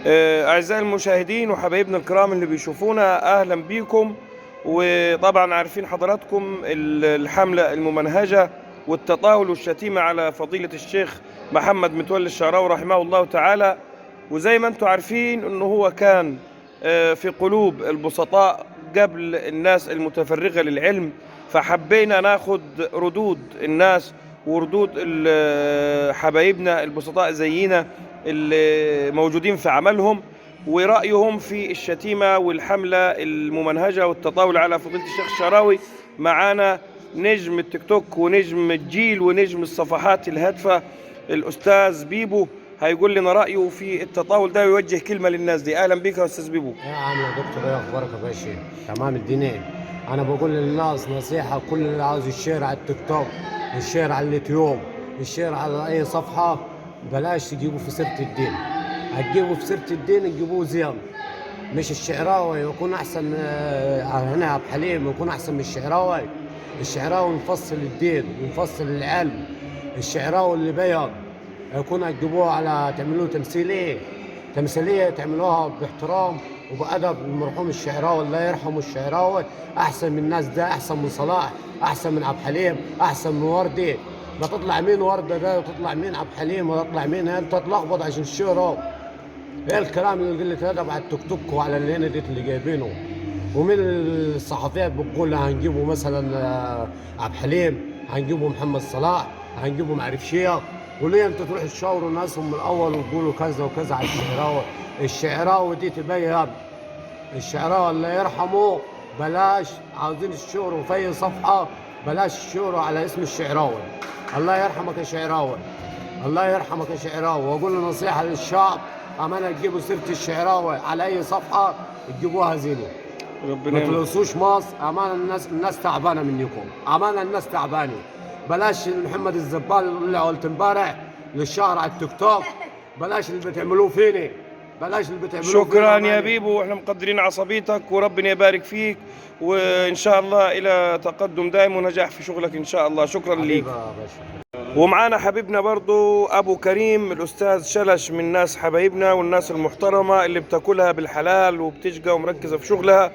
أعزائي المشاهدين وحبايبنا الكرام اللي بيشوفونا، أهلا بيكم. وطبعا عارفين حضراتكم الحملة الممنهجة والتطاول والشتيمة على فضيلة الشيخ محمد متولي الشعراوي رحمه الله تعالى. وزي ما انتم عارفين انه هو كان في قلوب البسطاء قبل الناس المتفرغة للعلم، فحبينا ناخد ردود الناس وردود حبايبنا البسطاء زينا اللي موجودين في عملهم ورأيهم في الشتيمة والحملة الممنهجة والتطاول على فضيلة الشيخ الشعراوي. معانا نجم التيك توك ونجم الجيل ونجم الصفحات الهادفة الأستاذ بيبو، هيقول لنا رأيه في التطاول ده ويوجه كلمة للناس دي. أهلا بك يا أستاذ بيبو. يا عم يا دكتور، ايه اخبارك يا باشا؟ تمام الدنيا. انا بقول للناس نصيحه، كل اللي عاوز الشير على التيك توك، الشير على اليوتيوب، الشير على اي صفحه، بلاش تجيبوا في سيره الدين. هتجيبوا في سيره الدين تجيبوه زين، مش الشعراوي يكون احسن. هنا عبد الحليم يكون احسن من الشعراوي. الشعراوي مفصل الدين ومفصل العلم. الشعراوي اللي بيض يكون هتجيبوه على تعملوه تمثيليه تعملوها باحترام وبأدب. المرحوم الشعراوي الله يرحمه، الشعراوي احسن من الناس ده، احسن من صلاح، احسن من عبد الحليم، احسن من وردي. لا تطلع مين ورده ده وتطلع مين عبد الحليم وتطلع مين، انت تلخبط عشان الشهره. ايه الكلام اللي قله ادب على التيك توك وعلى اللي هنا ديت اللي جايبينه؟ ومن الصحفيات بتقول هنجيبه مثلا عبد الحليم، هنجيبه محمد صلاح، هنجيبه معرف شيخ. وليه انت تروح تشاوروا ناسهم من الاول وتقولوا كذا وكذا على الشعراوي؟ الشعراوي دي تبين. الشعراوي الله يرحمه بلاش عاوزين الشهرة في اي صفحه، بلاش الشهرة على اسم الشعراوي. الله يرحمك يا شعراوي، الله يرحمك يا شعراوي. واقول له نصيحه للشعب، امانه تجيبوا سيره الشعراوي على اي صفحه تجيبوها زينه، ما تلوثوش مصر. امانه الناس تعبانه منكم، امانه الناس تعبانه. بلاش محمد الزبال اللي قلت امبارح للشهر على التيك توك، بلاش اللي بتعملوه فيني، بلاش اللي بتعملوه. شكرا يا بيبو، واحنا مقدرين عصبيتك وربنا يبارك فيك، وان شاء الله الى تقدم دائم ونجاح في شغلك ان شاء الله. شكرا ليك. ومعانا حبيبنا برضو ابو كريم الاستاذ شلش، من ناس حبايبنا والناس المحترمة اللي بتاكلها بالحلال وبتشقى ومركزة في شغلها،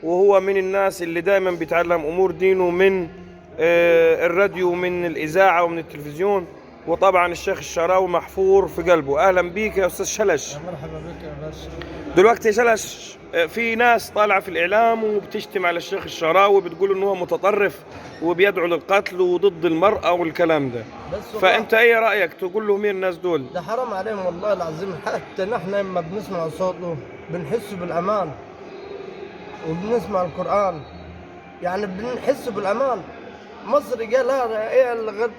وهو من الناس اللي دائما بيتعلم امور دينه من الراديو ومن الاذاعة ومن التلفزيون. وطبعا الشيخ الشعراوي محفور في قلبه. اهلا بيك يا استاذ شلش. مرحبا بك يا باشا. دلوقتي يا شلش، في ناس طالعه في الاعلام وبتشتم على الشيخ الشعراوي، بتقول انه هو متطرف وبيدعو للقتل وضد المرأة والكلام ده. فانت ايه رايك؟ تقول لهم مين الناس دول؟ ده حرام عليهم والله العظيم. حتى نحن لما بنسمع صوته بنحس بالامان، وبنسمع القران يعني بنحس بالامان. مصر قالها ايه غير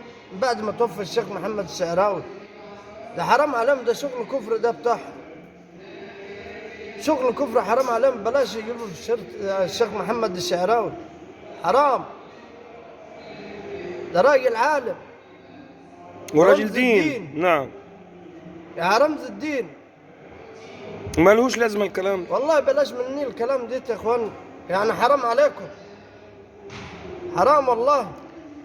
بعد ما توفى الشيخ محمد الشعراوي؟ ده حرام عليهم، ده شغل كفر ده بتاعهم، شغل كفر حرام عليهم. بلاش يجيبوا في الشيخ محمد الشعراوي، حرام. ده راجل عالم وراجل دين. نعم، يا رمز الدين. مالهوش لازمه الكلام ده. والله بلاش مني الكلام ده يا اخوان، يعني حرام عليكم، حرام والله.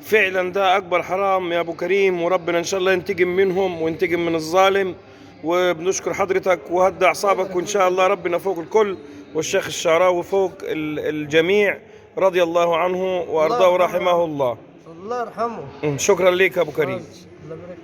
فعلا ده اكبر حرام يا ابو كريم، وربنا ان شاء الله ينتقم منهم وينتقم من الظالم. وبنشكر حضرتك وهدى اعصابك، وان شاء الله ربنا فوق الكل، والشيخ الشعراوي فوق الجميع، رضي الله عنه وارضاه ورحمه الله. الله يرحمه. شكرا لك ابو كريم. الله يبارك.